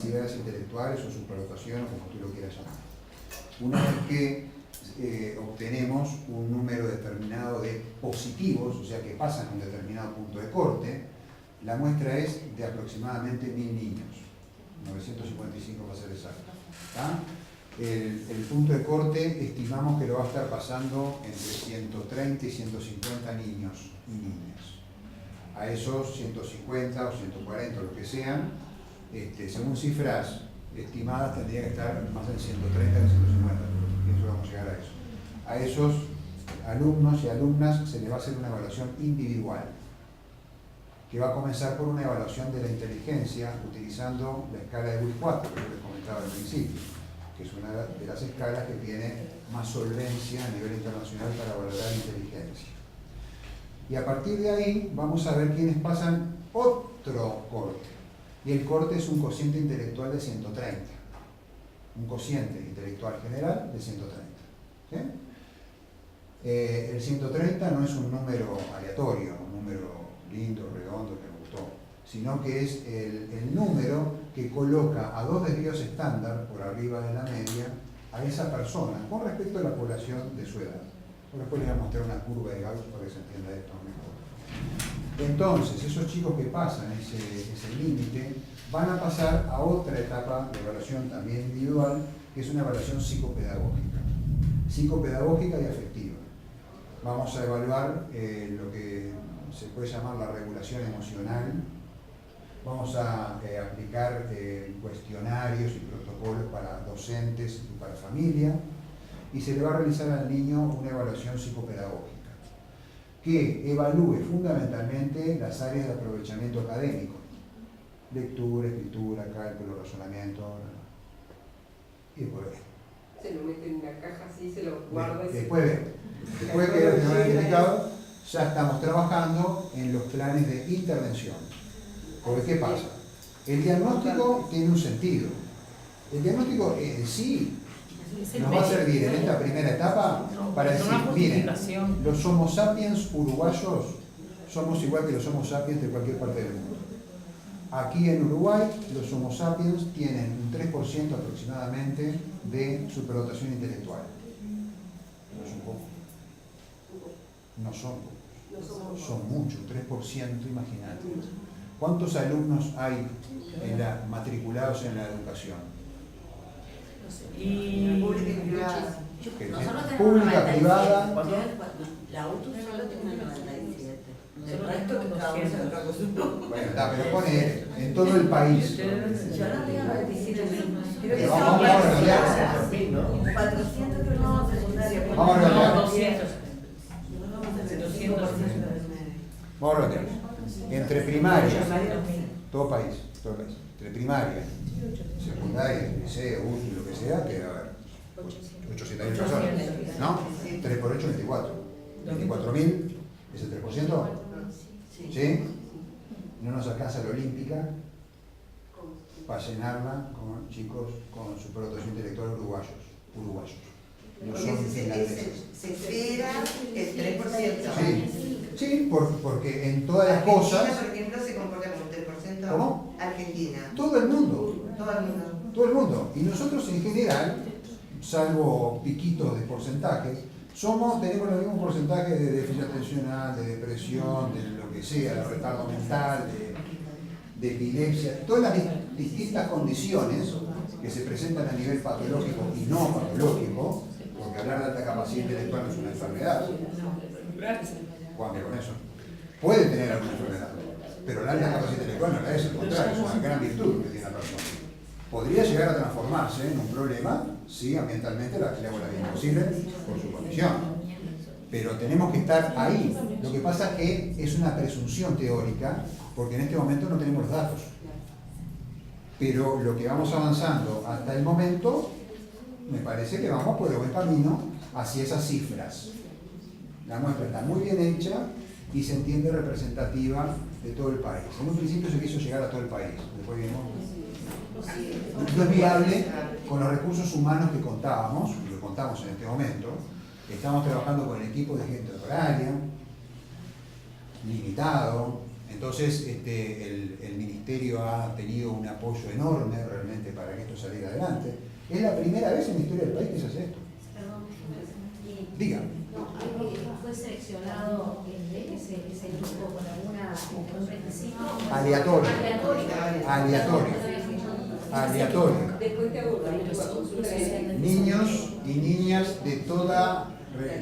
capacidades intelectuales o superdotación, o como tú lo quieras llamar. Una vez que obtenemos un número determinado de positivos, o sea que pasan a un determinado punto de corte, la muestra es de aproximadamente 1000 niños, 955 para ser exacto. El punto de corte estimamos que lo va a estar pasando entre 130 y 150 niños y niñas. A esos 150 o 140, lo que sean, según cifras estimadas, tendría que estar más en 130 que 150, pienso que vamos a llegar a eso. A esos alumnos y alumnas se les va a hacer una evaluación individual, que va a comenzar por una evaluación de la inteligencia utilizando la escala de WIS-4, que yo les comentaba al principio, que es una de las escalas que tiene más solvencia a nivel internacional para valorar inteligencia. Y a partir de ahí vamos a ver quiénes pasan otro corte. Y el corte es un cociente intelectual de 130. Un cociente intelectual general de 130. ¿Sí? El 130 no es un número aleatorio, un número lindo, redondo, que me gustó, sino que es el número que coloca a 2 desvíos estándar por arriba de la media a esa persona con respecto a la población de su edad. Después les voy a mostrar una curva de Gauss para que se entienda esto mejor. Entonces, esos chicos que pasan ese límite van a pasar a otra etapa de evaluación también individual, que es una evaluación psicopedagógica y afectiva. Vamos a evaluar lo que se puede llamar la regulación emocional. Vamos a aplicar cuestionarios y protocolos para docentes y para familia, y se le va a realizar al niño una evaluación psicopedagógica que evalúe fundamentalmente las áreas de aprovechamiento académico: lectura, escritura, cálculo, razonamiento, y después se lo mete en una caja así, se lo guarda. Después que lo tenemos identificado, ya estamos trabajando en los planes de intervención. Porque ¿qué pasa? El diagnóstico tiene un sentido. El diagnóstico en sí nos va a servir en esta primera etapa para decir, miren, los Homo sapiens uruguayos somos igual que los Homo sapiens de cualquier parte del mundo. Aquí en Uruguay los Homo sapiens tienen un 3% aproximadamente de superdotación intelectual. No es un poco. No son pocos. Son muchos, 3%, imagínate. ¿Cuántos alumnos hay matriculados en la educación? Y pública y privada. Pública, privada. La UTU solo tiene 97. El resto que cada uno se otra cosa. Bueno, pero pone en todo el país. Yo no tengo 97. Creo que Vamos a redondear. 400 que no secundaria. Vamos a redondear. 200. Vamos a redondear. Entre primaria, todo país, entre primaria, secundaria, liceo, UTU, lo que sea, que va a haber 800.000 personas, ¿no? 3 por 8, 24. 24.000 es el 3%. ¿Sí? No nos alcanza la olímpica para llenarla con chicos con superdotación intelectual uruguayos. No son finlandeses. Se espera el 3%. Sí, porque en todas las cosas... Argentina, por ejemplo, se comporta como un 3%. ¿Cómo? Argentina. Todo el mundo. Todo el mundo. Y nosotros en general, salvo piquitos de porcentaje, tenemos los mismos porcentajes de déficit atencional, de depresión, de lo que sea, de retardo mental, de epilepsia, todas las distintas condiciones que se presentan a nivel patológico y no patológico, porque hablar de alta capacidad intelectual no es una enfermedad. Juan, con eso. Puede tener alguna enfermedad, pero la alta capacidad intelectual no la es, al contrario, es una gran virtud que tiene la persona. Podría llegar a transformarse en un problema si ambientalmente le hago la vida imposible por su condición. Pero tenemos que estar ahí. Lo que pasa es que es una presunción teórica, porque en este momento no tenemos los datos. Pero lo que vamos avanzando hasta el momento, me parece que vamos por el buen camino hacia esas cifras. La muestra está muy bien hecha y se entiende representativa de todo el país. En un principio se quiso llegar a todo el país, después vimos no es viable con los recursos humanos que contábamos, y lo contamos en este momento. Estamos trabajando con el equipo de gente horaria, limitado. Entonces el ministerio ha tenido un apoyo enorme realmente esto salir adelante. Es la primera vez en la historia del país que se hace esto. Perdón, Diga. ¿fue seleccionado ese grupo con algún requisito? Aleatorio. Aleatorio. Después te hago una consulta. Niños y niñas de todas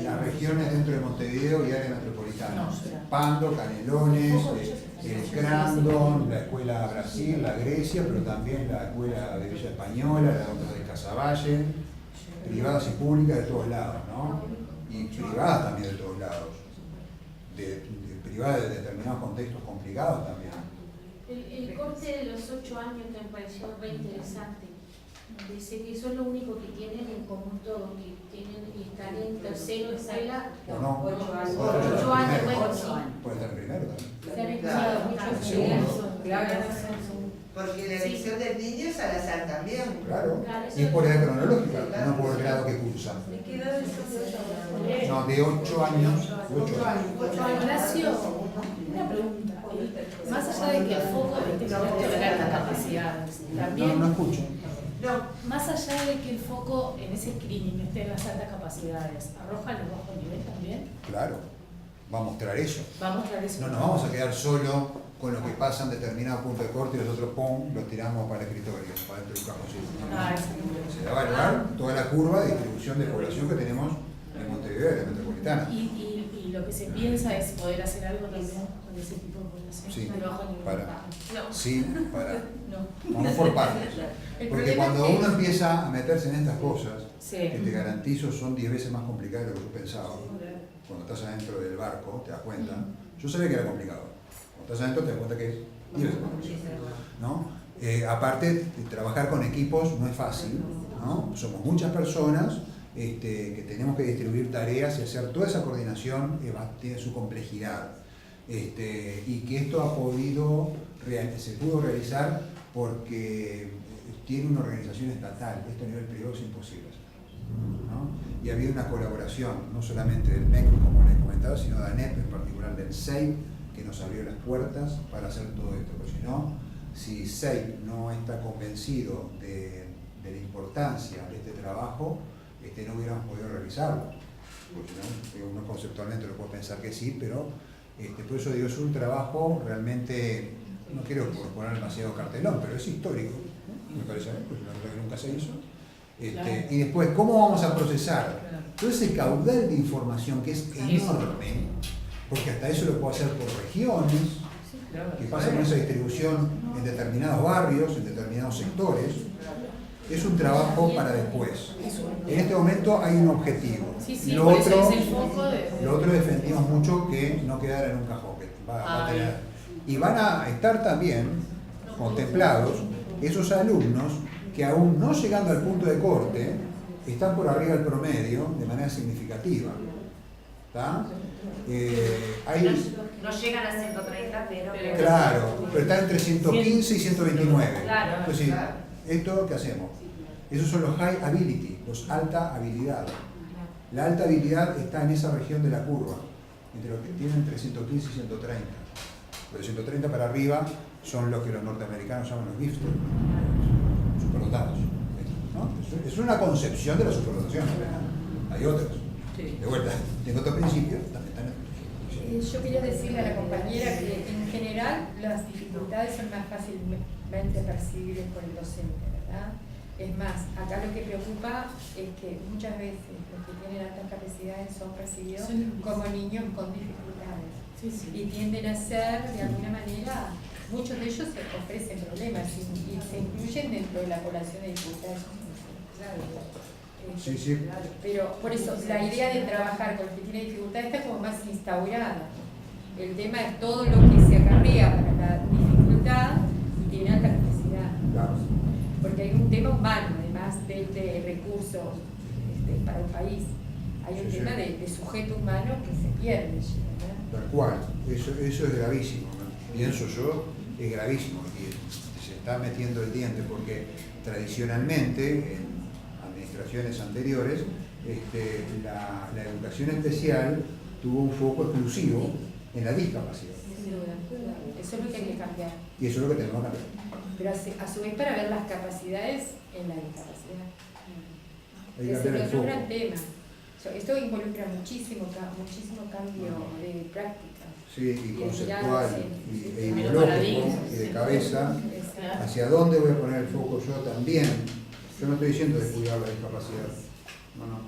las regiones dentro de Montevideo y área metropolitana. Pando, Canelones, el Crandon, la Escuela Brasil, la Grecia, pero también la Escuela de Villa Española, la otra de Casaballe, privadas y públicas de todos lados, ¿no? Y privadas también de todos lados, privadas de determinados contextos complicados también. El corte de los 8 años que me pareció re interesante. Dice que eso es lo único que tienen en común todos, que tienen y están en tercero escuela. ¿O no? 8 años. 8 años, bueno, sí. Puede estar primero también. Se han estudiado muchos Segundo. estudios. Claro. Porque la elección del niño es al azar también. Claro. Y es por edad cronológica, no por el grado que cursa. ¿De qué edad son? No, de 8 años. De 8 años. Horacio, una pregunta. Más allá de que el foco de este proyecto de altas capacidades, también, No escucho. No, más allá de que el foco en ese screening esté en las altas capacidades, ¿arroja los bajos niveles también? Claro. Va a mostrar eso. Va a mostrar eso. No nos vamos a quedar solo con lo que pasa en determinado punto de corte y nosotros ¡pum! Lo tiramos para el escritorio, para dentro de un cajoncito. Se va a evaluar toda la curva de distribución de población que tenemos en Montevideo y en la metropolitana. Y lo que se piensa es poder hacer algo también con ese tipo de población. Sí, de bajo nivel. para. Sí, para. No. Vamos por partes. El Porque problema cuando es que- uno empieza a meterse en estas cosas, Sí. que te garantizo son 10 veces más complicadas de lo que yo pensaba. Cuando estás adentro del barco, te das cuenta. Yo sabía que era complicado. Cuando estás adentro, te das cuenta que es 10 veces más complicado, ¿no? Aparte, trabajar con equipos no es fácil, ¿no? Somos muchas personas que tenemos que distribuir tareas y hacer toda esa coordinación, tiene su complejidad. Y que esto se pudo realizar porque tiene una organización estatal. Esto a nivel privado es imposible hacer, ¿no? Y había una colaboración, no solamente del MEC, como les comentaba, sino de ANEP, en particular del SEIP, que nos abrió las puertas para hacer todo esto. Porque si SEIP no está convencido de la importancia de este trabajo, no hubiéramos podido realizarlo. Porque uno conceptualmente lo puede pensar que sí, pero por eso digo, es un trabajo realmente, no quiero poner demasiado cartelón, pero es histórico, me parece a mí, porque una cosa que nunca se hizo. Y después, ¿cómo vamos a procesar todo ese caudal de información que es enorme? Porque hasta eso lo puedo hacer por regiones, que pasa con esa distribución en determinados barrios, en determinados sectores. Es un trabajo para después. En este momento hay un objetivo. Sí, Lo por eso otro, es el foco lo otro defendimos mucho que no quedara en un cajón, que va a tener. Y van a estar también contemplados esos alumnos que aún no llegando al punto de corte, están por arriba del promedio de manera significativa. ¿Está? No llegan a 130, pero... Claro, pero están entre 115 y 129. Claro, Entonces, ¿esto qué hacemos? Esos son los high ability, los alta habilidad. La alta habilidad está en esa región de la curva, entre los que tienen entre 115 y 130. Los de 130 para arriba son los que los norteamericanos llaman los gifted, superdotados, ¿no? Es una concepción de la superdotación, ¿verdad? Hay otras. De vuelta, tengo otros principios, también están estos. Yo quería decirle a la compañera que en general las dificultades son más fácilmente percibibles por el docente, ¿verdad? Es más, acá lo que preocupa es que muchas veces los que tienen altas capacidades son percibidos como niños con dificultades. Y tienden a ser, de alguna manera, muchos de ellos ofrecen problemas y se incluyen dentro de la población de dificultades. Sí. Pero por eso, la idea de trabajar con los que tienen dificultades está como más instaurada. El tema es todo lo que se acarrea para la dificultad y tiene alta capacidad. Claro. Porque hay un tema humano, además de recursos para el país. Hay un tema de sujeto humano que se pierde, ¿verdad? Tal cual, eso es gravísimo, ¿no? Pienso yo, es gravísimo y se está metiendo el diente porque tradicionalmente en administraciones anteriores la educación especial tuvo un foco exclusivo en la discapacidad. Sin duda. Eso es lo que hay que cambiar. Y eso es lo que tenemos que cambiar. pero a su vez para ver las capacidades en la discapacidad. Hay que Ese cambiar el es otro foco. gran tema. Esto involucra muchísimo cambio de práctica. Sí, y de conceptual, mirada, y sí. ideológico, y de cabeza. Exacto. ¿Hacia dónde voy a poner el foco yo también? Yo no estoy diciendo descuidar la discapacidad. No,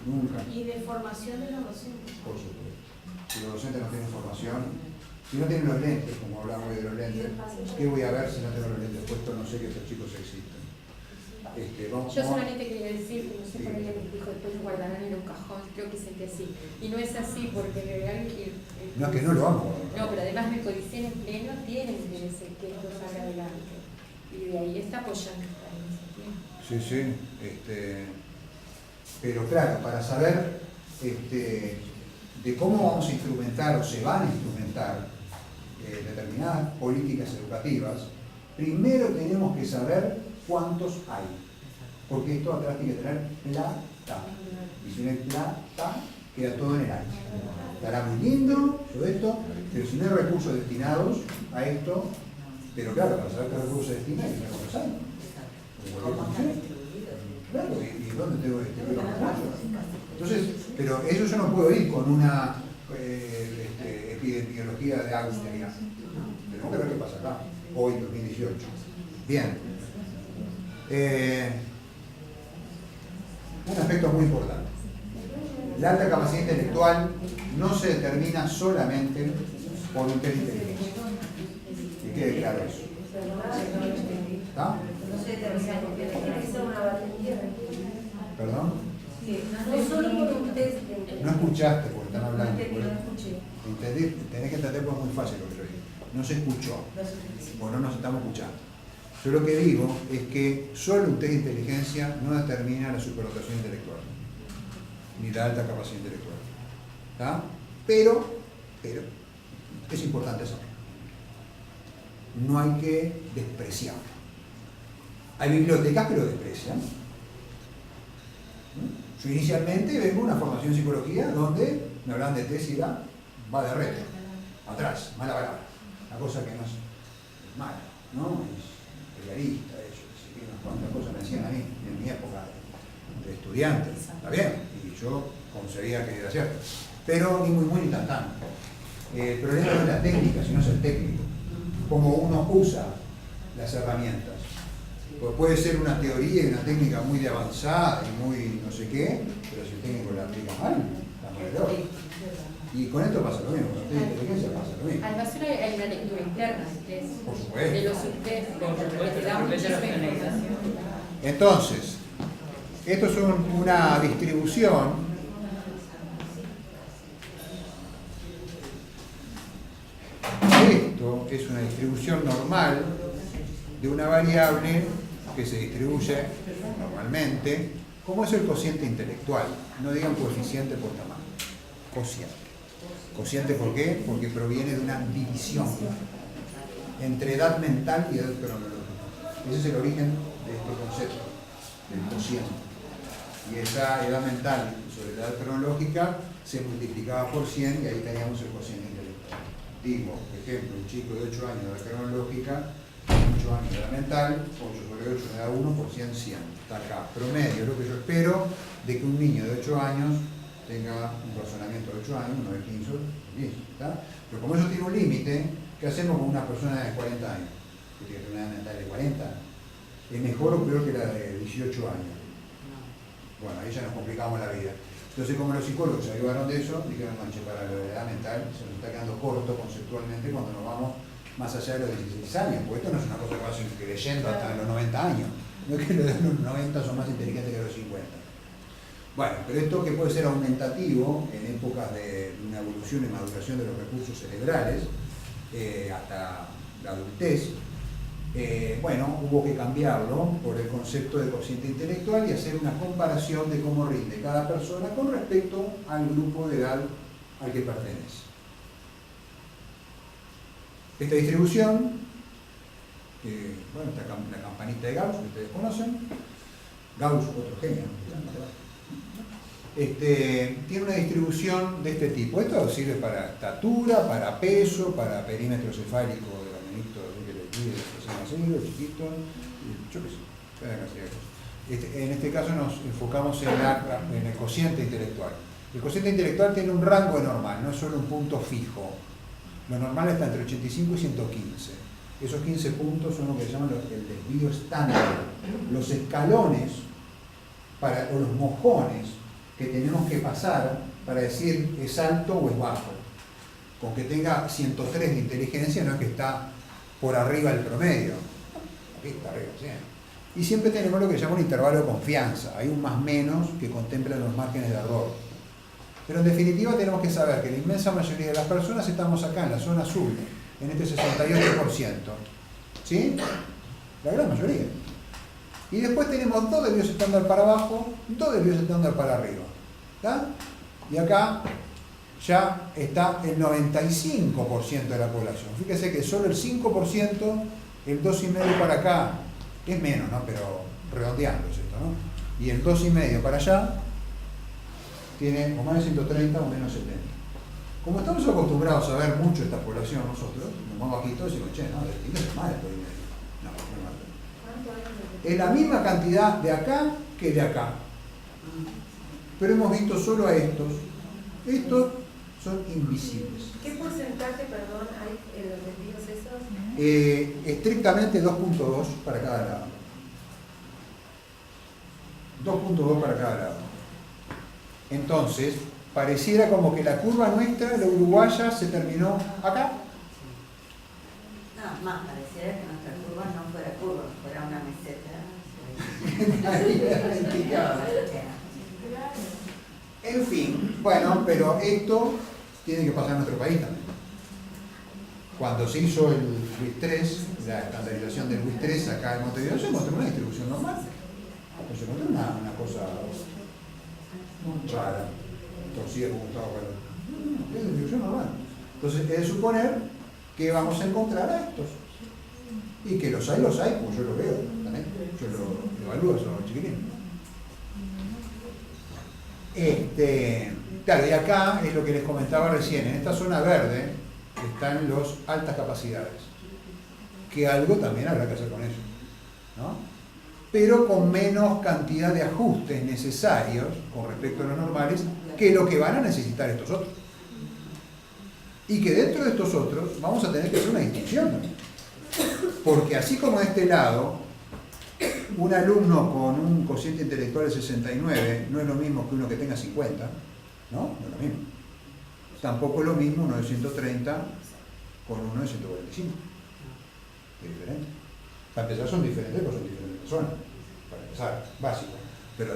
nunca. Y de formación de los docentes. Por supuesto. Si los docentes no tienen formación, si no tienen los lentes, como hablamos hoy de los lentes, ¿qué voy a ver si no tengo los lentes puestos? No sé que esos chicos existen. Yo solamente quería decir que no sé por qué me dijo después lo guardarán en un cajón, creo que sentí así. Y no es así porque en realidad No es que no lo vamos. no, pero además me codicen en pleno tiene interés en que esto salga adelante. Y de ahí está apoyando esta iniciativa. Sí. Pero claro, para saber de cómo vamos a instrumentar o se van a instrumentar determinadas políticas educativas, primero tenemos que saber cuántos hay. Porque esto atrás tiene que tener plata. Y si no hay plata, queda todo en el aire. Estará muy lindo todo esto, pero si no hay recursos destinados a esto, pero claro, para saber qué recursos se destinan hay que saber cuántos hay. Claro, ¿y dónde tengo que distribuir los recursos? Entonces, pero eso yo no puedo ir con una epidemiología de austeridad. Tenemos que ver qué pasa acá, hoy, 2018. Bien. Un aspecto muy importante. La alta capacidad intelectual no se determina solamente por un test de inteligencia. Que quede claro eso. ¿Está? No se determina porque tiene que ser una batería. ¿Perdón? No solo por un test. No escuchaste porque están hablando. No escuché. ¿Entendí? Tenés que entender porque es muy fácil lo que yo digo. No se escuchó. O no nos estamos escuchando. Yo lo que digo es que solo un test de inteligencia no determina la superdotación intelectual, ni la alta capacidad intelectual. ¿Está? Pero, es importante saberlo. No hay que despreciarlo. Hay bibliotecas que lo desprecian. Yo inicialmente vengo a una formación en psicología donde me hablan de test y va de retro, atrás, mala palabra. Una cosa que no es mala, ¿no? Realista, ellos, así que unas cuantas cosas me decían a mí en mi época de estudiante, está bien, y yo concebía que era cierto, pero ni muy ni tan. El problema no es la técnica, sino es el técnico, cómo uno usa las herramientas. Pues puede ser una teoría y una técnica muy de avanzada y muy no sé qué, pero si el técnico la aplica mal, está mal de ojo. Y con esto pasa lo mismo, con la inteligencia pasa lo mismo. Además hay una lectura interna Por supuesto. de los subtextos, que te da muchísima información. Entonces, esto es una distribución esto es una distribución normal de una variable que se distribuye normalmente, como es el cociente intelectual. No digan coeficiente por tamaño, cociente. ¿Cociente por qué? Porque proviene de una división entre edad mental y edad cronológica. Ese es el origen de este concepto, del cociente. Y esa edad mental sobre la edad cronológica se multiplicaba por 100 y ahí teníamos el cociente intelectual. Digo, por ejemplo, un chico de 8 años de edad cronológica, 8 años de edad mental, 8 sobre 8 me da 1 por 100, 100. Está acá. Promedio, lo que yo espero de que un niño de 8 años tenga un razonamiento de 8 años, uno de 15, ¿está? Pero como eso tiene un límite, ¿qué hacemos con una persona de 40 años? Que tiene una edad mental de 40. ¿Es mejor o peor que la de 18 años? Bueno, ahí ya nos complicamos la vida. Entonces, como los psicólogos se ayudaron de eso, dijeron, manche, para lo de la edad mental se nos está quedando corto conceptualmente cuando nos vamos más allá de los 16 años, porque esto no es una cosa que vas creyendo hasta los 90 años. No es que los de los 90 son más inteligentes que los 50. Bueno, pero esto que puede ser aumentativo en épocas de una evolución y maduración de los recursos cerebrales, hasta la adultez, bueno, hubo que cambiarlo por el concepto de cociente intelectual y hacer una comparación de cómo rinde cada persona con respecto al grupo de edad al que pertenece. Esta distribución, bueno, la campanita de Gauss, que ustedes conocen, Gauss, otro genio, tiene una distribución de este tipo. Esto sirve para estatura, para peso, para perímetro cefálico del organismo mide más seguido, chiquito, yo qué sé, cada cantidad de cosas. En este caso nos enfocamos en el cociente intelectual. El cociente intelectual tiene un rango de normal, no es solo un punto fijo. Lo normal está entre 85 y 115. Esos 15 puntos son lo que se llaman el desvío estándar. Los escalones o los mojones que tenemos que pasar para decir es alto o es bajo. Con que tenga 103 de inteligencia no es que está por arriba del promedio. Aquí está arriba, sí. Y siempre tenemos lo que se llama un intervalo de confianza. Hay un más menos que contempla los márgenes de error. Pero en definitiva tenemos que saber que la inmensa mayoría de las personas estamos acá en la zona azul, en este 68%. ¿Sí? La gran mayoría. Y después tenemos dos desvíos estándar para abajo, dos desvíos estándar para arriba. ¿Está? Y acá ya está el 95% de la población. Fíjese que solo el 5%, el 2,5% para acá, es menos, ¿no? Pero redondeando es esto, ¿no? Y el 2,5% para allá tiene o más de 130 o menos 70. Como estamos acostumbrados a ver mucho esta población nosotros, nos vamos aquí todos y decimos, che, no, es más de 2,5. No, no es más. Es la misma cantidad de acá que de acá. Pero hemos visto solo a estos. Estos son invisibles. ¿Qué porcentaje, perdón, hay en los desvíos esos? Estrictamente 2,2 para cada lado. 2,2 para cada lado. Entonces, pareciera como que la curva nuestra, la uruguaya, se terminó acá. No, más pareciera que nuestra curva no fuera curva, fuera una meseta. En fin, bueno, pero esto tiene que pasar en nuestro país también. Cuando se hizo el WIS 3, la estandarización del WIS 3 acá en Montevideo, se encontró una distribución normal. Se encontró una cosa rara, torcida como estaba para es distribución normal. Entonces es de suponer que vamos a encontrar a estos. Y que los hay, como yo lo veo también. Yo lo evalúo a esos chiquitines. Claro, y acá es lo que les comentaba recién, en esta zona verde están los altas capacidades, que algo también habrá que hacer con ellos, ¿no? Pero con menos cantidad de ajustes necesarios con respecto a los normales que lo que van a necesitar estos otros. Y que dentro de estos otros vamos a tener que hacer una distinción también. Porque así como de este lado, un alumno con un cociente intelectual de 69 no es lo mismo que uno que tenga 50, ¿no? No es lo mismo. Tampoco es lo mismo uno de 130 con uno de 145. Es diferente. Para empezar son diferentes, porque son diferentes personas. Para empezar, básico. Pero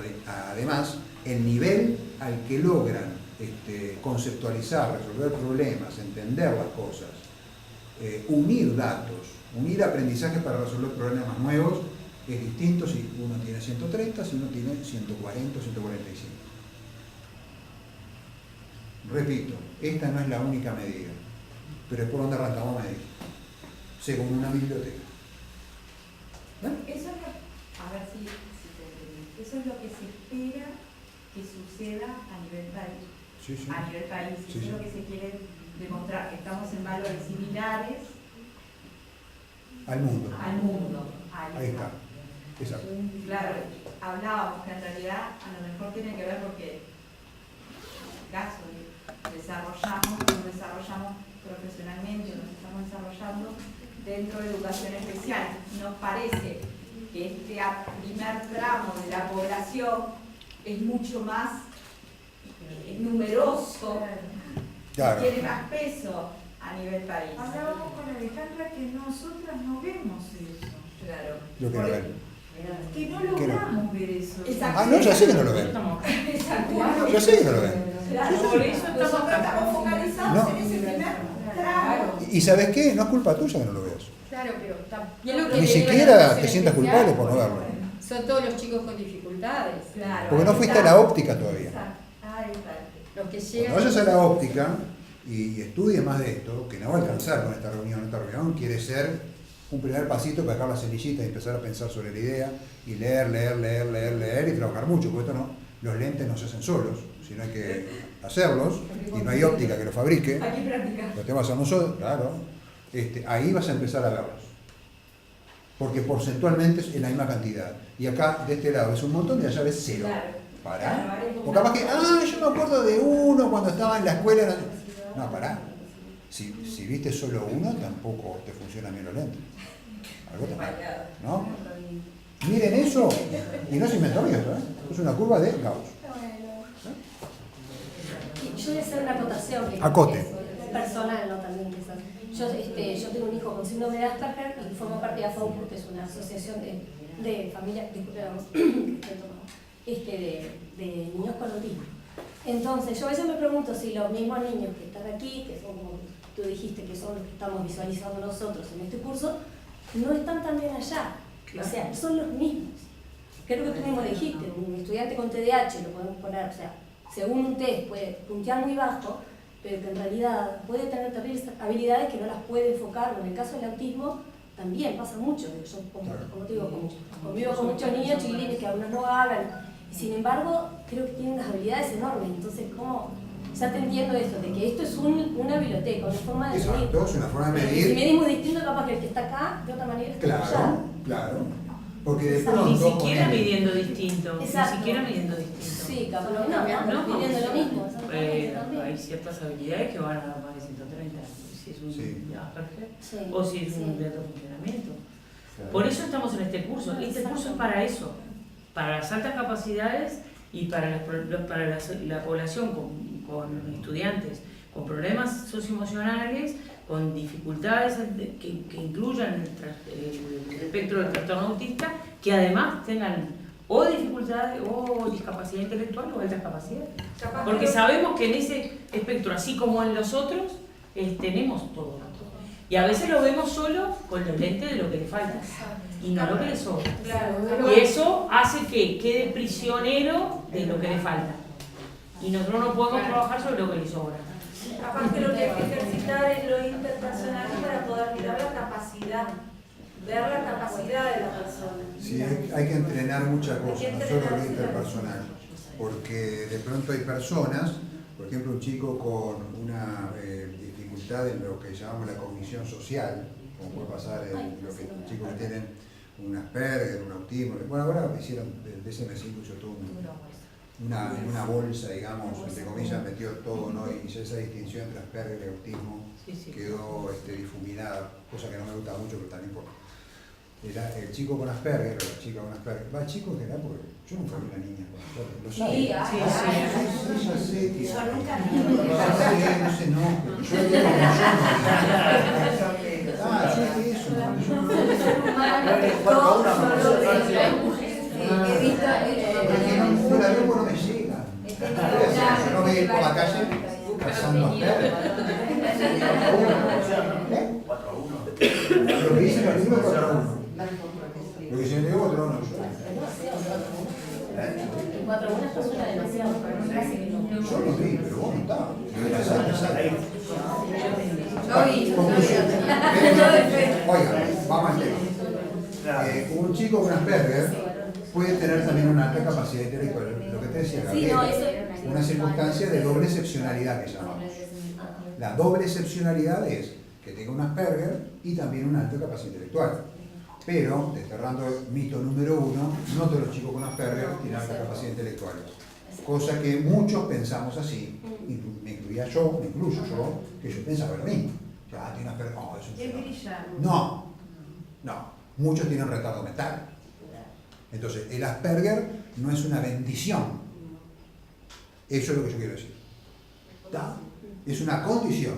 además, el nivel al que logran conceptualizar, resolver problemas, entender las cosas, unir datos, unir aprendizajes para resolver problemas nuevos, es distinto si uno tiene 130, si uno tiene 140 o 145. Repito, esta no es la única medida, pero es por donde arrancamos a medir, según una biblioteca. Eso es lo, a ver si te entendí. Eso es lo que se espera que suceda a nivel país. Sí, sí. A nivel país. Sí, Eso sí. es lo que se quiere demostrar, que estamos en valores similares Al mundo. al mundo. Ahí está. Exacto. Claro, hablábamos que en realidad a lo mejor tiene que ver porque en el caso de nos desarrollamos profesionalmente, nos estamos desarrollando dentro de educación especial. Nos parece que este primer tramo de la población es mucho más numeroso, Claro. tiene más peso a nivel país. Hablábamos con Alejandra que nosotras no vemos eso. Claro. Lo que no ven. Que no logramos ver eso. Exacto. Ah, no, ya sé que no lo ven. Exacto. Ya sé que no lo ven. Claro, por eso nosotros estamos focalizados No. en ese primer tramo. ¿Y sabes qué? No es culpa tuya que no lo veas. Claro, pero Y es lo que Ni le digo a la siquiera educación te sientas especial, culpable por no verlo. son todos los chicos con dificultades. Claro. Porque no fuiste a la óptica todavía. Exacto. Ahí está. Los que Cuando llegan. vayas a la óptica y estudies más de esto, que no va a alcanzar con esta reunión. Esta reunión quiere ser un primer pasito para dejar la semillita y empezar a pensar sobre la idea y leer y trabajar mucho, porque esto no, los lentes no se hacen solos, sino hay que hacerlos y no hay óptica que lo fabrique. Hay que practicar. Lo tenemos a hacer nosotros, claro. Ahí vas a empezar a verlos. porque porcentualmente es la misma cantidad. Y acá, de este lado, es un montón y allá ves 0. Pará. O capaz que, yo me acuerdo de 1 cuando estaba en la escuela. No, pará. Si viste solo 1, tampoco te funciona bien los lentes. Algo te mal, ¿no? Miren eso, y no se inventó esto, es una curva de Gauss. Yo voy a hacer una acotación. Acote. Personal, ¿no? También quizás. Yo tengo un hijo con síndrome de Asperger y formo parte de AFAUPUR, que es una asociación de familias, de niños con autismo. Entonces, yo a veces me pregunto si los mismos niños que están aquí, que son como tú dijiste, que son los que estamos visualizando nosotros en este curso, no están también allá. O sea, son los mismos. Creo que tú mismo dijiste, un estudiante con TDAH lo podemos poner, o sea, según un test puede puntear muy bajo, pero que en realidad puede tener terribles habilidades que no las puede enfocar. En el caso del autismo también pasa mucho. Yo, como te digo, convivo con muchos niños chiquilines que algunos no hablan, y sin embargo creo que tienen unas habilidades enormes. Entonces, ¿cómo? Ya te entiendo esto, de que esto es una biblioteca, una forma de medir. Exacto, es una forma de medir. Si medimos distinto, capaz que el que está acá, de otra manera está allá. Claro. Porque de Ni pronto... siquiera midiendo distinto. Exacto. Ni siquiera midiendo distinto. Sí, capaz que no, midiendo lo mismo. Hay ciertas habilidades que van a más de 130, si es un Asperger o si es un de alto funcionamiento. Claro. Por eso estamos en este curso. Este curso es para eso, para las altas capacidades y para la población con estudiantes con problemas socioemocionales, con dificultades que incluyan el espectro del trastorno autista, que además tengan o dificultades o discapacidad intelectual o altas capacidades. Porque sabemos que en ese espectro, así como en los otros, tenemos todo. Y a veces lo vemos solo con los lentes de lo que le falta y no lo que le sobra. Y eso hace que quede prisionero de lo que le falta. Y nosotros no podemos trabajar sobre lo que le sobra. Capaz que lo que hay que ejercitar es lo interpersonal para poder mirar la capacidad, ver la capacidad de la persona. Sí, hay que entrenar muchas cosas, no solo lo interpersonal, porque de pronto hay personas, por ejemplo un chico con una dificultad en lo que llamamos la cognición social, como puede pasar en lo que chicos que tienen un Asperger, un autismo. Bueno, ahora hicieron, el DSM-5 hizo todo en una bolsa, digamos, entre comillas, metió todo, ¿no? Y esa distinción entre Asperger y autismo quedó difuminada, cosa que no me gusta mucho, pero también por el chico con Asperger, o la chica con Asperger, va chico en general, porque yo nunca vi una niña con Asperger, lo sabe. Ya sé que... Yo nunca vi. No sé, no, pero yo digo que yo no vi. Yo eso, He visto porque no la veo, no me llega. Yo no voy a ir por la calle cazando Asperger. 4-1. Lo que dice el libro es 4-1. Lo que se me dio 4-1 yo. En 4-1 esto suena demasiado, Yo lo vi, pero vos no estabas. Oiga, vamos al tema. Un chico con Asperger puede tener también una alta capacidad intelectual. Lo que te decía Gabriela, una circunstancia de doble excepcionalidad que llamamos. La doble excepcionalidad es que tenga un Asperger y también una alta capacidad intelectual. Pero, desterrando el mito número 1, no todos los chicos con Asperger tienen alta capacidad intelectual. Cosa que muchos pensamos así, me incluyo yo, que yo pensaba lo mismo. Ya, tiene Asperger, no, es un fenómeno. No, muchos tienen retardo mental. Entonces, el Asperger no es una bendición. Eso es lo que yo quiero decir. ¿Está? Es una condición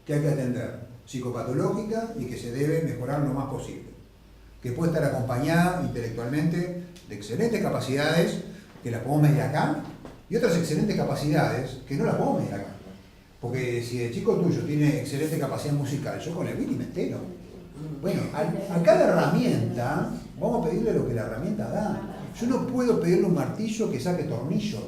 que hay que atender, psicopatológica, y que se debe mejorar lo más posible. Que puede estar acompañada intelectualmente de excelentes capacidades, que las podemos medir acá, y otras excelentes capacidades que no las podemos medir acá. Porque si el chico tuyo tiene excelente capacidad musical, yo con el Billy me entero. Bueno, a cada herramienta vamos a pedirle lo que la herramienta da. Yo no puedo pedirle un martillo que saque tornillos,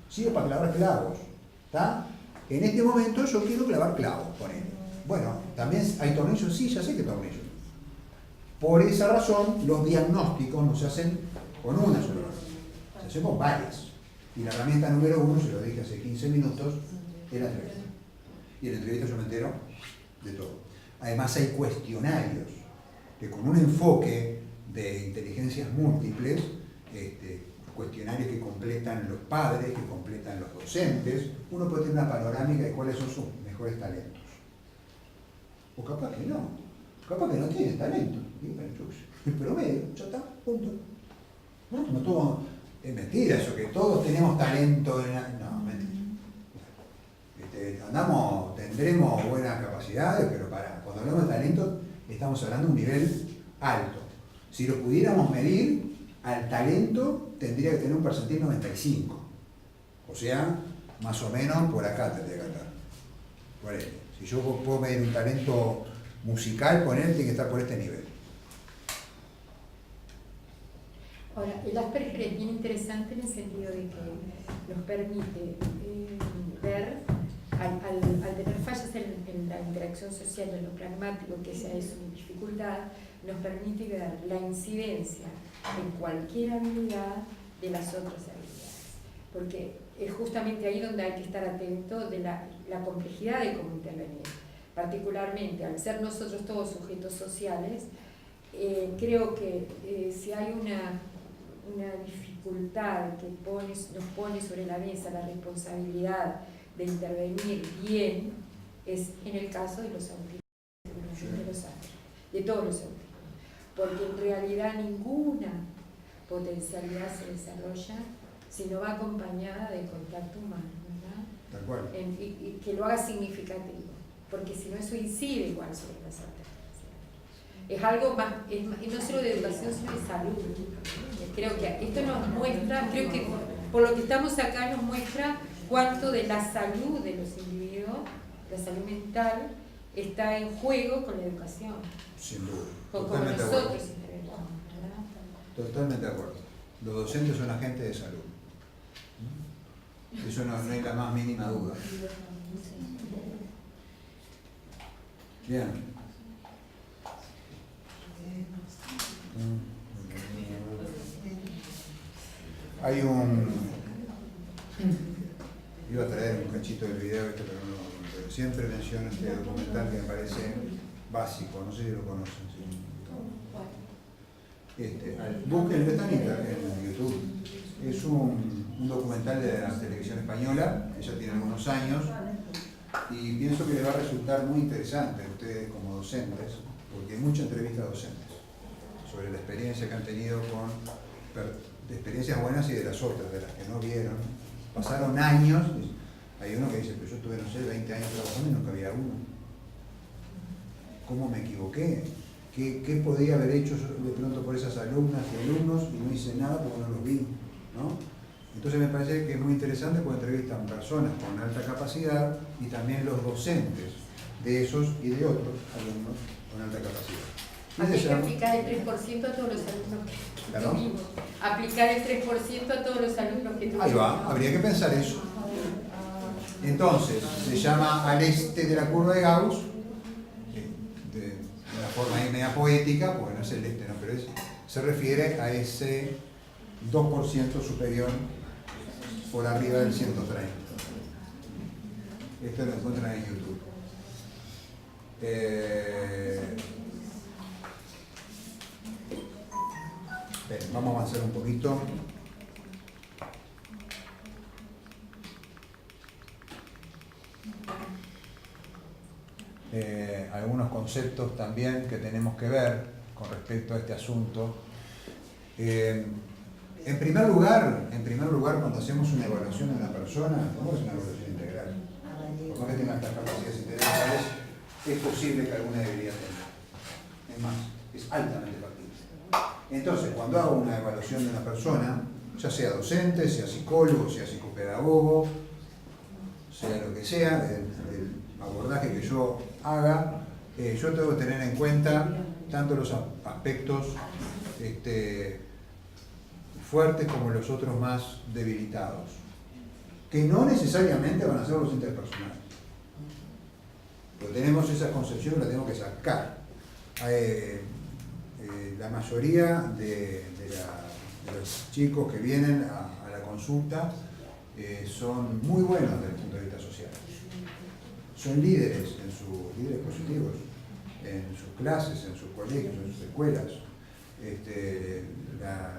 sirve para clavar clavos. ¿Está? En este momento yo quiero clavar clavos, ponele. Bueno, también hay tornillos, sí, ya sé que tornillos. Por esa razón, los diagnósticos no se hacen con una sola herramienta, se hacen con varias. Y la herramienta número 1, se lo dije hace 15 minutos, es la entrevista. Y en la entrevista yo me entero de todo. Además hay cuestionarios que con un enfoque de inteligencias múltiples, cuestionarios que completan los padres, que completan los docentes, uno puede tener una panorámica de cuáles son sus mejores talentos. O capaz que no tiene talento, el promedio, ya está, punto. No todo, es mentira eso, que todos tenemos talento, no, mentira. Tendremos buenas capacidades, pero cuando hablamos de talento, estamos hablando de un nivel alto. Si lo pudiéramos medir, al talento tendría que tener un percentil 95. O sea, más o menos por acá tendría que estar. Por ahí. Si yo puedo medir un talento musical, tiene que estar por este nivel. Ahora, el Asperger es bien interesante en el sentido de que nos permite ver, al tener fallas en la interacción social, en lo pragmático, que sea eso mi dificultad, nos permite ver la incidencia en cualquier habilidad de las otras habilidades. Porque es justamente ahí donde hay que estar atento de la complejidad de cómo intervenir. Particularmente, al ser nosotros todos sujetos sociales, creo que si hay una dificultad que nos pone sobre la mesa la responsabilidad de intervenir bien, es en el caso de los autistas, de todos los autistas. Porque en realidad ninguna potencialidad se desarrolla si no va acompañada de contacto humano, ¿verdad? Tal cual. Y que lo haga significativo, porque si no eso incide igual sobre las otras. Es algo más, y no solo de educación, sino de salud. Creo que esto nos muestra, creo que por lo que estamos acá nos muestra cuánto de la salud de los individuos, la salud mental, está en juego con la educación. Sin duda. Como Totalmente de nosotros acuerdo. intervenimos, ¿verdad? Totalmente de acuerdo. Los docentes son agentes de salud. Eso no hay la más mínima duda. Bien. Hay iba a traer un cachito del video, pero pero siempre menciono este documental que me parece básico, no sé si lo conocen. Busquen, está en YouTube. Es un documental de la televisión española, que ya tiene algunos años, y pienso que les va a resultar muy interesante a ustedes como docentes, porque hay mucha entrevista a docentes sobre la experiencia que han tenido de experiencias buenas y de las otras, de las que no vieron. Pasaron años, hay uno que dice, pero yo estuve, no sé, 20 años trabajando y nunca había uno. ¿Cómo me equivoqué? ¿Qué podía haber hecho yo de pronto por esas alumnas y alumnos y no hice nada porque no los vi? ¿No? Entonces me parece que es muy interesante porque entrevistan personas con alta capacidad y también los docentes de esos y de otros alumnos con alta capacidad. Hay que aplicar el 3% a todos los alumnos que tuvimos. Aplicar el 3% a todos los alumnos que tuvimos. Ahí va, habría que pensar eso. Entonces, se llama Al este de la curva de Gauss, de una forma ahí media poética, porque no es el este, no, pero se refiere a ese 2% superior por arriba del 130. Esto lo encuentran en YouTube. Bien, vamos a avanzar un poquito. Algunos conceptos también que tenemos que ver con respecto a este asunto. En primer lugar, cuando hacemos una evaluación de una persona, no es una evaluación integral. Por más que tenga estas capacidades integrales, es posible que alguna debería tener. Es más, es altamente factible. Entonces, cuando hago una evaluación de una persona, ya sea docente, sea psicólogo, sea psicopedagogo, sea lo que sea, del abordaje que yo haga, yo tengo que tener en cuenta tanto los aspectos fuertes como los otros más debilitados, que no necesariamente van a ser los interpersonales. Pero tenemos esa concepción y la tenemos que sacar. La mayoría de los chicos que vienen a la consulta son muy buenos desde el punto de vista social. Son líderes positivos en sus clases, en sus colegios, en sus escuelas.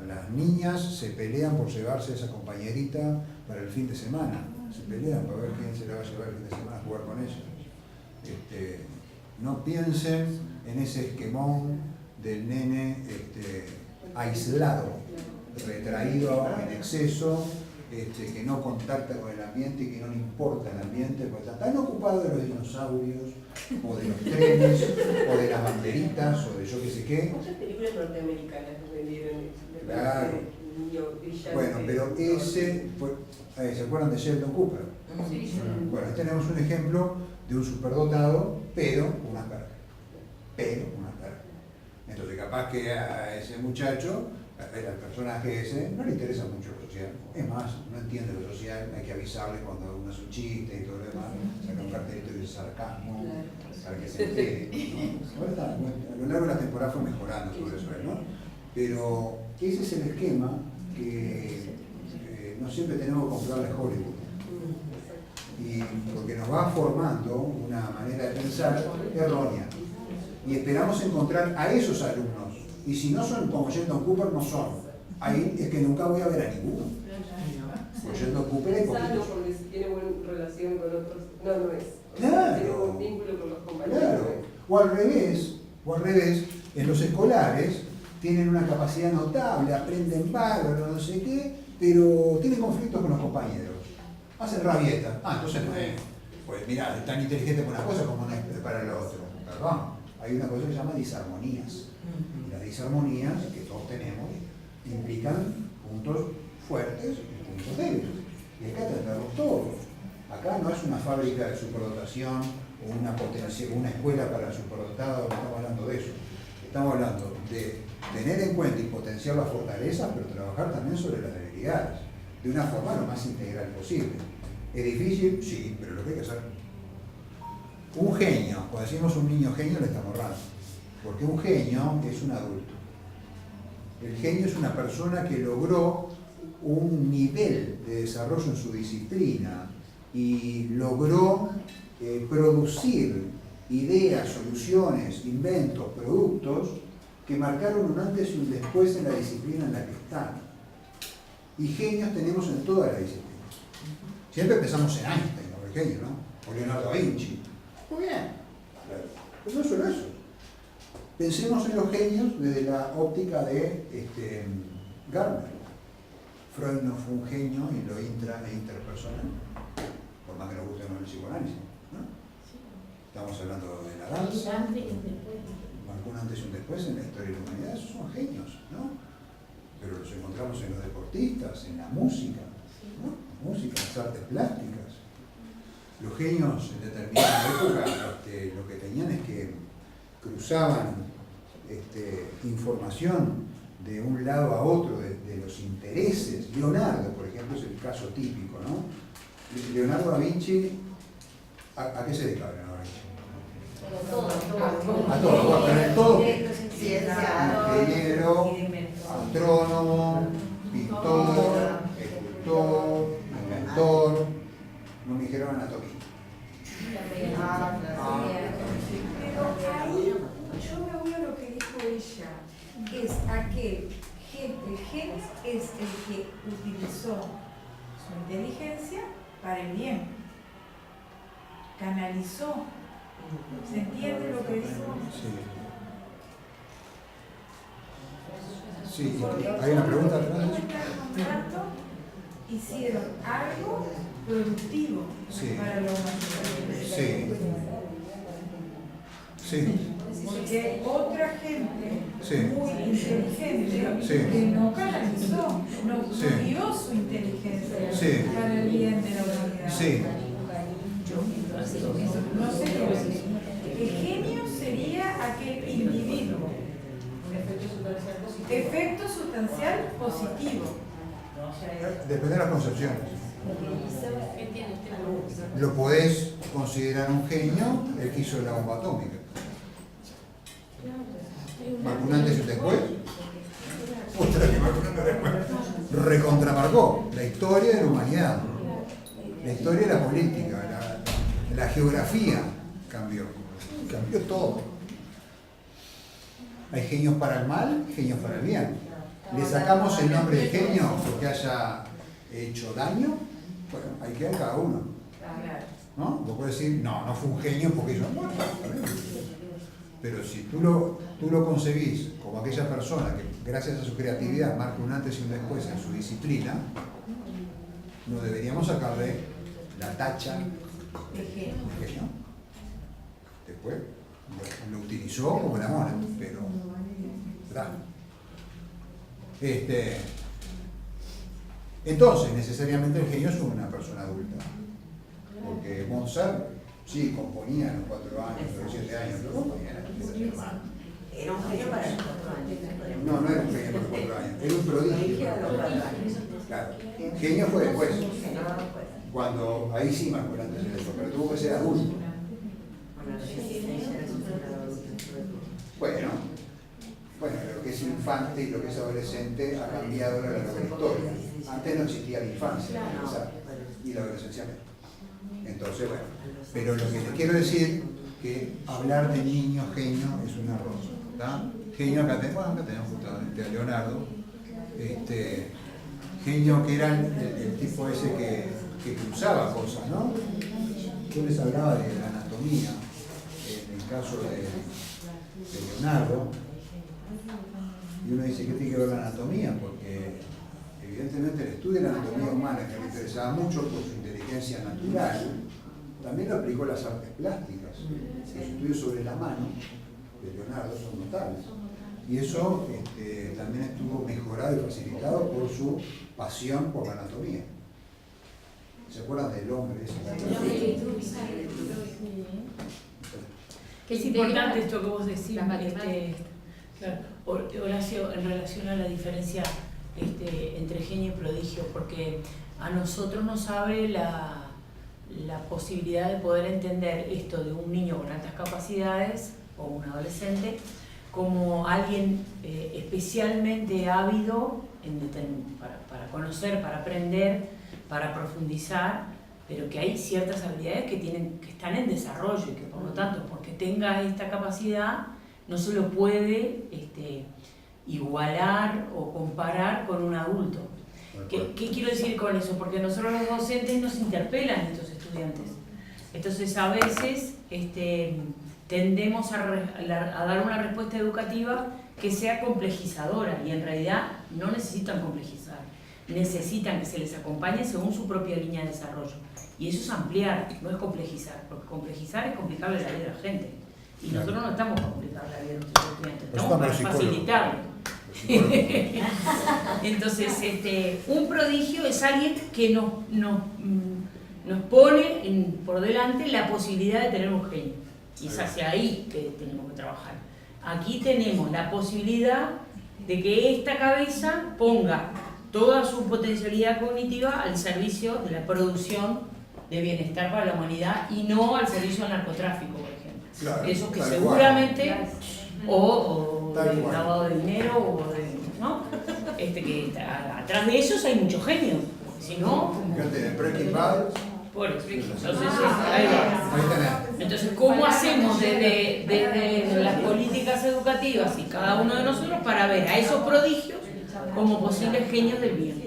Las niñas se pelean por llevarse a esa compañerita para el fin de semana. Se pelean para ver quién se la va a llevar el fin de semana a jugar con ella. No piensen en ese esquemón del nene aislado, retraído en exceso, que no contacta con el ambiente y que no le importa el ambiente, porque está tan ocupado de los dinosaurios, o de los trenes, o de las banderitas, o de yo qué sé qué. Muchas películas norteamericanas vendieron Claro. Bueno, pero ese, ¿se acuerdan de Sheldon Cooper? Sí. Bueno, ahí tenemos un ejemplo de un superdotado, pero una perra. Entonces, capaz que a ese muchacho, al personaje ese, no le interesa mucho lo social. Es más, no entiende lo social, hay que avisarle cuando uno hace un chiste y todo lo demás, saca un cartelito de sarcasmo para que se entere, ¿no? A lo largo de la temporada fue mejorando todo eso, ¿no? Pero ese es el esquema que no siempre tenemos que comprarle a Hollywood. Y porque nos va formando una manera de pensar errónea. Y esperamos encontrar a esos alumnos. Y si no son como Sheldon Cooper, no son. Ahí es que nunca voy a ver a ninguno. Porque Sheldon Cooper es sano porque tiene buena relación con otros. No es. Claro. Tiene un vínculo con los compañeros. Claro. O al revés, en los escolares tienen una capacidad notable, aprenden bárbaro, no sé qué, pero tienen conflictos con los compañeros. Hacen rabietas. Entonces no es. Pues mirá, es tan inteligente para una cosa como no es para la otra. Perdón. Hay una cosa que se llama disarmonías. Y las disarmonías que todos tenemos implican puntos fuertes y puntos débiles. Y hay que atenderlos todos. Acá no es una fábrica de superdotación o una escuela para superdotados, no estamos hablando de eso. Estamos hablando de tener en cuenta y potenciar las fortalezas, pero trabajar también sobre las debilidades, de una forma lo más integral posible. ¿Es difícil? Sí, pero lo que hay que hacer. Un genio, cuando decimos un niño genio le estamos errando, porque un genio es un adulto. El genio es una persona que logró un nivel de desarrollo en su disciplina y logró producir ideas, soluciones, inventos, productos que marcaron un antes y un después en la disciplina en la que están. Y genios tenemos en toda la disciplina. Siempre pensamos en Einstein, como el genio, ¿no? O Leonardo da Vinci. Muy bien, claro. Pero no solo eso. Pensemos en los genios desde la óptica de Gardner. Freud no fue un genio en lo intra e interpersonal, por más que nos guste o no el psicoanálisis, ¿no? Estamos hablando de la danza, marcó un antes y un después en la historia de la humanidad. Esos son genios, ¿no? Pero los encontramos en los deportistas, en la música, ¿no? Música, las artes plásticas. Los genios en determinada época lo que tenían es que cruzaban información de un lado a otro de los intereses. Leonardo, por ejemplo, es el caso típico, ¿no? Leonardo da Vinci, ¿a qué se dedicaba Leonardo da Vinci? A todo, pero en todo. Ingeniero, astrónomo, pintor, escultor, inventor, no me dijeron anatomía. Pero ahí yo me voy a lo que dijo ella, que es aquel el genio es el que utilizó su inteligencia para el bien, canalizó. ¿Se entiende lo que dijo? Sí, hay una pregunta atrás. Hicieron algo productivo para la humanidad. Sí. Porque hay otra gente muy inteligente que no canalizó, no dio su inteligencia para el bien de la humanidad. No sería así. El genio sería aquel individuo. Efecto sustancial positivo. Depende de las concepciones. Lo podés considerar un genio el que hizo la bomba atómica. Marcó un antes y un después. Ostras, que marcó un antes y después. Recontramarcó la historia de la humanidad. La historia de la política, la geografía cambió todo. Hay genios para el mal, genios para el bien. ¿Le sacamos el nombre de genio porque haya hecho daño? Bueno, ahí queda cada uno. ¿No? Vos podés decir, no fue un genio porque hizo bueno, pero si tú lo concebís como aquella persona que gracias a su creatividad marca un antes y un después en su disciplina, no deberíamos sacarle la tacha de genio. Después lo utilizó como la mona, pero ¿verdad? Entonces, necesariamente el genio es una persona adulta. Porque Mozart, sí, componía a los 4 años, a los 7 años, pero componía a los 7 años. Era un genio para los 4 años. No era un genio para los 4 años, era un prodigio para los 4 años. Claro, genio fue después. Cuando, ahí sí más por antes de eso, pero tuvo que ser adulto. Bueno, lo que es infante y lo que es adolescente ha cambiado a lo largo de la historia. Antes no existía la infancia, y la adolescencia menos. Entonces, bueno, pero lo que les quiero decir que hablar de niño genio es un error, ¿tá? Genio, acá tenemos justamente a Leonardo, genio que era el tipo ese que cruzaba cosas, ¿no? Yo les hablaba de la anatomía, en el caso de Leonardo, y uno dice, ¿qué tiene que ver la anatomía? Porque evidentemente el estudio de la anatomía humana, que me interesaba mucho por su inteligencia natural, también lo aplicó a las artes plásticas. Los estudios sobre la mano de Leonardo son notables. Y eso también estuvo mejorado y facilitado por su pasión por la anatomía. ¿Se acuerdan del hombre ese? Que es importante esto que vos decís, Claro. Horacio, en relación a la diferencia entre genio y prodigio, porque a nosotros nos abre la posibilidad de poder entender esto de un niño con altas capacidades o un adolescente como alguien especialmente ávido para conocer, para aprender, para profundizar, pero que hay ciertas habilidades que están en desarrollo y que por lo tanto, porque tenga esta capacidad, no se lo puede igualar o comparar con un adulto. ¿Qué quiero decir con eso? Porque nosotros los docentes nos interpelan estos estudiantes. Entonces a veces tendemos a dar una respuesta educativa que sea complejizadora y en realidad no necesitan complejizar. Necesitan que se les acompañe según su propia línea de desarrollo. Y eso es ampliar, no es complejizar, porque complejizar es complicarle la vida a la gente. Y nosotros no estamos para complicar la vida de nuestros estudiantes, estamos para facilitarle. Entonces, un prodigio es alguien que nos pone por delante la posibilidad de tener un genio. Y es hacia ahí que tenemos que trabajar. Aquí tenemos la posibilidad de que esta cabeza ponga toda su potencialidad cognitiva al servicio de la producción de bienestar para la humanidad y no al servicio del narcotráfico, por ejemplo. Claro, eso que seguramente, o del lavado de dinero, o de, ¿no? Que atrás de esos hay muchos genios, porque si no... Por eso, entonces, ahí va. Entonces, ¿cómo hacemos desde las políticas educativas y cada uno de nosotros para ver a esos prodigios como posibles genios del bien?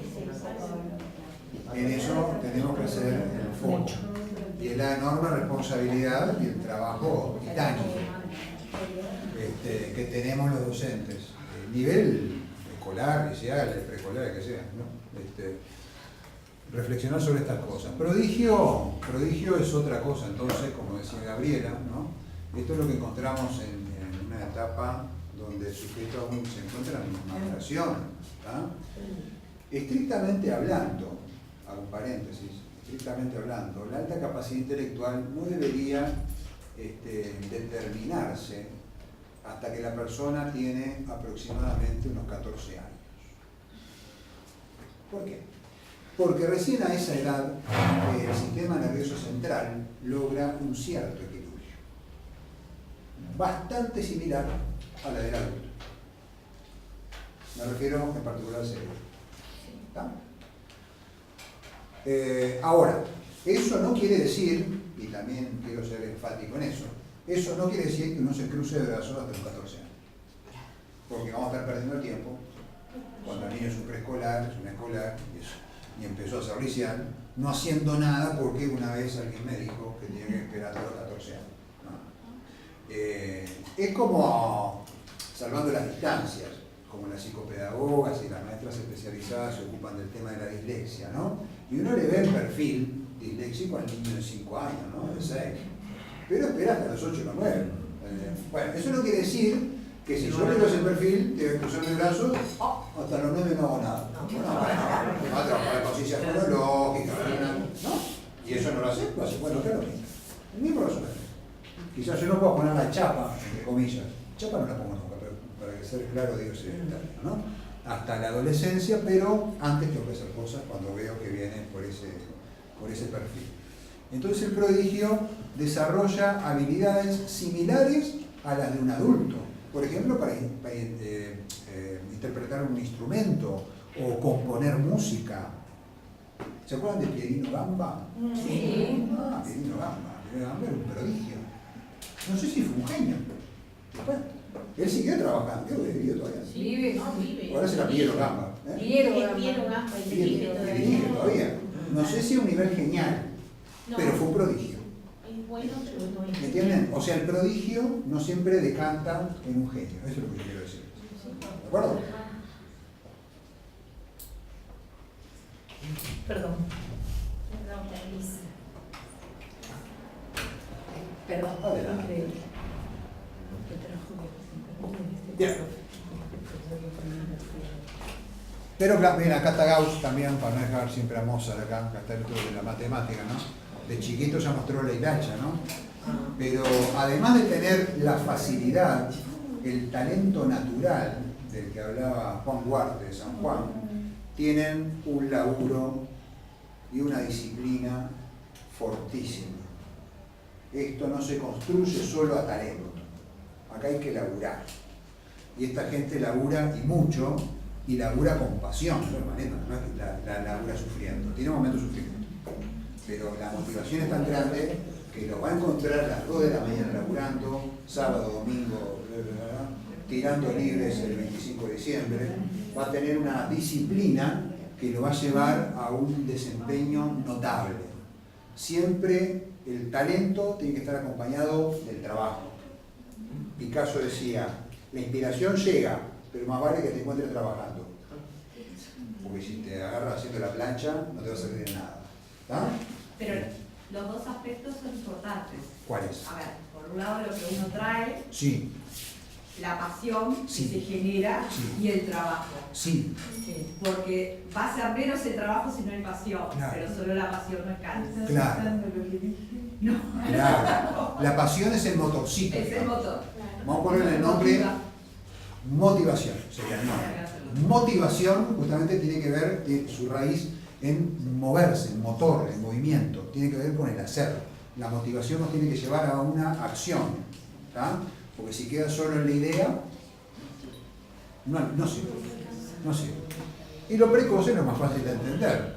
En eso tenemos que hacer el foco. Y es la enorme responsabilidad y el trabajo titánico que tenemos los docentes, nivel escolar, inicial, preescolar, que sea, ¿no? Reflexionar sobre estas cosas. Prodigio es otra cosa, entonces, como decía Gabriela, ¿no? Esto es lo que encontramos en una etapa donde el sujeto aún se encuentra en maduración. Estrictamente hablando, hago un paréntesis, estrictamente hablando, la alta capacidad intelectual no debería determinarse hasta que la persona tiene aproximadamente unos 14 años. ¿Por qué? Porque recién a esa edad el sistema nervioso central logra un cierto equilibrio, bastante similar a la del adulto. Me refiero en particular al cerebro. Ahora, eso no quiere decir, y también quiero ser enfático en eso no quiere decir que uno se cruce de brazos hasta los 14 años. porque vamos a estar perdiendo el tiempo. Cuando el niño es un preescolar, es un escolar, y empezó a ser licial, no haciendo nada porque una vez alguien me dijo que tenía que esperar hasta los 14 años. ¿No? Es como, salvando las distancias, como las psicopedagogas y las maestras especializadas se ocupan del tema de la dislexia, ¿no? Y uno le ve el perfil disléxico al niño de 5 años, ¿no? De 6. Pero espera hasta los 8 o los 9. Bueno, eso no quiere decir que si yo le doy ese perfil, te voy a cruzar mis brazos, hasta los 9 no hago nada. No, va a trabajar en conciencia fonológica, ¿no? Y eso no lo hace, bueno, claro, el mismo razonamiento. Quizás yo no puedo poner la chapa, entre comillas. Chapa no la pongo nunca, pero para que ser claro digo ese término, ¿no? Hasta la adolescencia, pero antes tengo que hacer cosas cuando veo que vienen por ese perfil. Entonces el prodigio desarrolla habilidades similares a las de un adulto. Por ejemplo, para interpretar un instrumento o componer música. ¿Se acuerdan de Pierino Gamba? Sí. Pierino Gamba. Pierino Gamba era un prodigio. No sé si fue un genio. Bueno, él siguió trabajando, creo que vive todavía. Sí, vive. Ahora será Piero Gamba. Piero Gamba y Dirige todavía. No sé si a un nivel genial, pero fue un prodigio. Es bueno, pero no es. ¿Me entienden? O sea, el prodigio no siempre decanta en un genio. Eso es lo que yo quiero decir. ¿De acuerdo? Perdón. Perdón. Adelante. Bien. Pero bien, acá está Gauss también, para no dejar siempre a Mozart acá está el otro de la matemática, ¿no? De chiquito ya mostró la hilacha, ¿no? Pero además de tener la facilidad, el talento natural del que hablaba Juan Huarte de San Juan, tienen un laburo y una disciplina fortísima. Esto no se construye solo a talento, acá hay que laburar. Y esta gente labura y mucho, y labura con pasión, no es que la labura sufriendo, tiene momentos de sufrimiento. Pero la motivación es tan grande que lo va a encontrar a las 2 de la mañana laburando, sábado, domingo, tirando libres el 25 de diciembre, va a tener una disciplina que lo va a llevar a un desempeño notable. Siempre el talento tiene que estar acompañado del trabajo. Picasso decía, la inspiración llega, pero más vale que te encuentres trabajando. Porque si te agarras haciendo la plancha, no te va a servir de nada. ¿Está? Pero los dos aspectos son importantes. ¿Cuáles? A ver, por un lado lo que uno trae, Sí. la pasión Sí. que se genera Sí. y el trabajo. Sí. Porque va a ser menos el trabajo si no hay pasión, Claro. pero solo la pasión no alcanza. Claro. No. Claro. La pasión es el motorcito. Es el motor. Vamos a ponerle el nombre motivación. Sería el nombre. Motivación justamente tiene que ver, tiene su raíz en moverse, en motor, en movimiento. Tiene que ver con el hacer. La motivación nos tiene que llevar a una acción. ¿Tá? Porque si queda solo en la idea, no sirve. No sirve. Y lo precoz es lo más fácil de entender.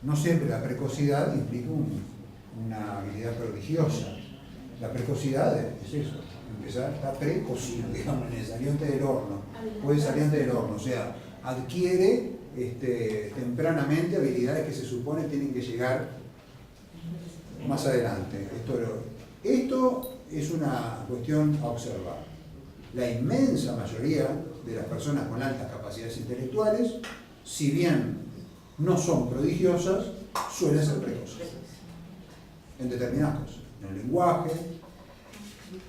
No siempre la precocidad implica una habilidad prodigiosa. La precocidad es eso, empezar, está precocido, digamos, salió antes del horno, puede salir antes del horno, o sea, adquiere tempranamente habilidades que se supone tienen que llegar más adelante. Esto es una cuestión a observar. La inmensa mayoría de las personas con altas capacidades intelectuales, si bien no son prodigiosas, suelen ser precoces en determinadas cosas, en el lenguaje,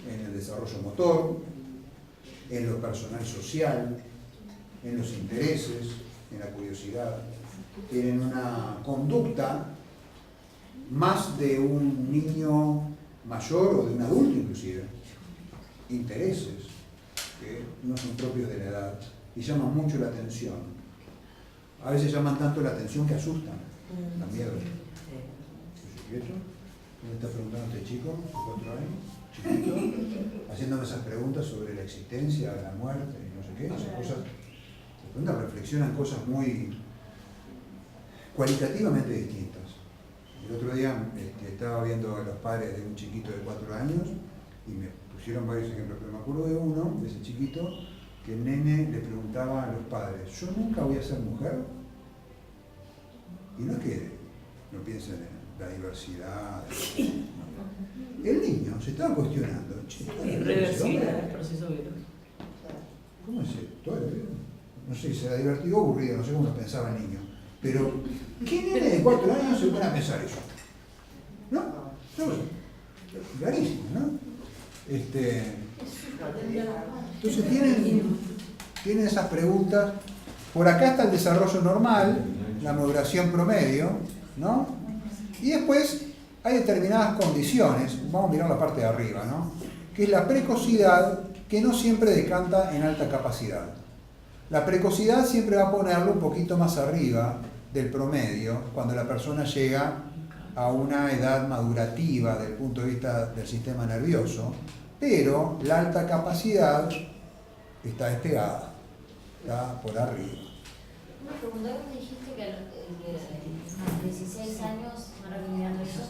en el desarrollo motor, en lo personal social, en los intereses, en la curiosidad. Tienen una conducta más de un niño mayor o de un adulto inclusive, intereses que no son propios de la edad y llaman mucho la atención. A veces llaman tanto la atención que asustan, dan miedo. ¿Dónde está preguntando este chico de 4 años? Chiquito, haciéndome esas preguntas sobre la existencia, la muerte y no sé qué, esas cosas. Se preguntan, reflexionan cosas muy cualitativamente distintas. El otro día estaba viendo a los padres de un chiquito de 4 años y me pusieron varios ejemplos, pero me acuerdo de uno, de ese chiquito, que el nene le preguntaba a los padres, ¿yo nunca voy a ser mujer? Y no es que no piensen en la diversidad. No. El niño se estaba cuestionando. Irreversibilidad del proceso biológico. ¿Cómo es esto? No sé si será divertido o aburrido, no sé cómo lo pensaba el niño. Pero, ¿qué nene de 4 años se pone a pensar eso? ¿No? No, clarísimo, ¿no? Entonces tienen esas preguntas. Por acá está el desarrollo normal, la maduración promedio, ¿no? Y después hay determinadas condiciones, vamos a mirar la parte de arriba, ¿no? Que es la precocidad, que no siempre decanta en alta capacidad. La precocidad siempre va a ponerlo un poquito más arriba del promedio cuando la persona llega a una edad madurativa desde el punto de vista del sistema nervioso, pero la alta capacidad está despegada, está por arriba. Una pregunta, ¿cómo dijiste que a los 16 años, ahora que mirando eso,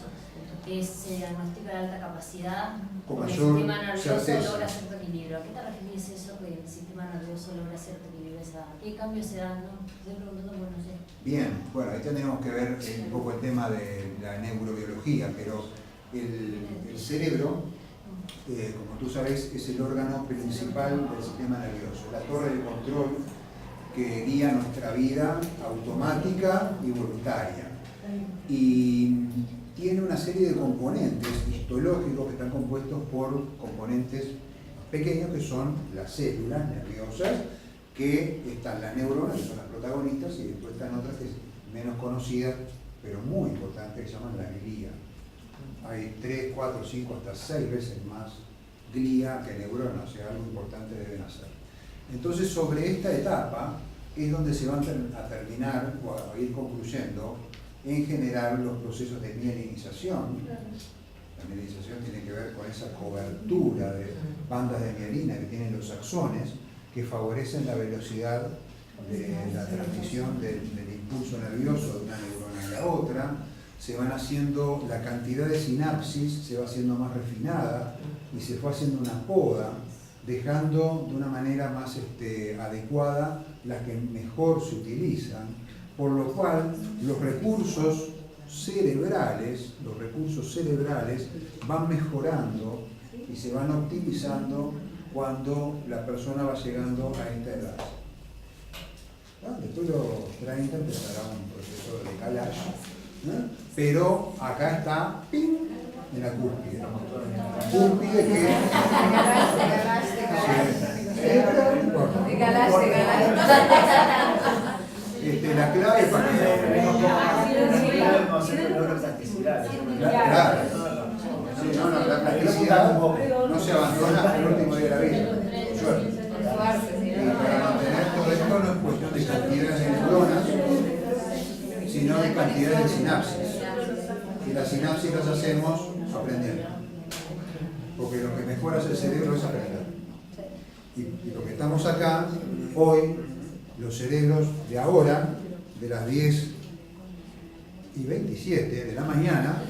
se diagnostica de alta capacidad, Con porque el mayor sistema nervioso certeza. logra cierto equilibrio? ¿A qué te referís eso que el sistema nervioso logra cierto equilibrio? ¿Qué cambios se dan? No? Estoy preguntando porque no sé. Bien, bueno, ahí tenemos que ver un poco el tema de la neurobiología, pero el cerebro, como tú sabes, es el órgano principal del sistema nervioso, la torre de control que guía nuestra vida automática y voluntaria. Y tiene una serie de componentes histológicos que están compuestos por componentes pequeños que son las células nerviosas, que están las neuronas, que son las protagonistas, y después están otras que menos conocidas, pero muy importantes, que se llaman la glía. Hay 3, 4, 5, hasta 6 veces más glía que neuronas, o sea, algo importante deben hacer. Entonces, sobre esta etapa es donde se van a terminar o a ir concluyendo en general los procesos de mielinización. La mielinización tiene que ver con esa cobertura de bandas de mielina que tienen los axones, que favorecen la velocidad de la transmisión del impulso nervioso de una neurona a la otra. Se van haciendo, la cantidad de sinapsis se va haciendo más refinada y se fue haciendo una poda, dejando de una manera más adecuada las que mejor se utilizan, por lo cual los recursos cerebrales van mejorando y se van optimizando cuando la persona va llegando a esta edad. Después los 30 empezará un proceso de calage, ¿no? Pero acá está ¡ping! En la cúspide. Cúspide que... la clave para que... la plasticidad no se abandona hasta el último día de la vida. Para mantener todo esto no es cuestión de cantidad de neuronas, sino de cantidad de sinapsis. Y las sinapsis las hacemos aprendiendo. Porque lo que mejora el cerebro es aprender. Y lo que estamos acá, hoy, los cerebros de ahora, de las 10:27 de la mañana,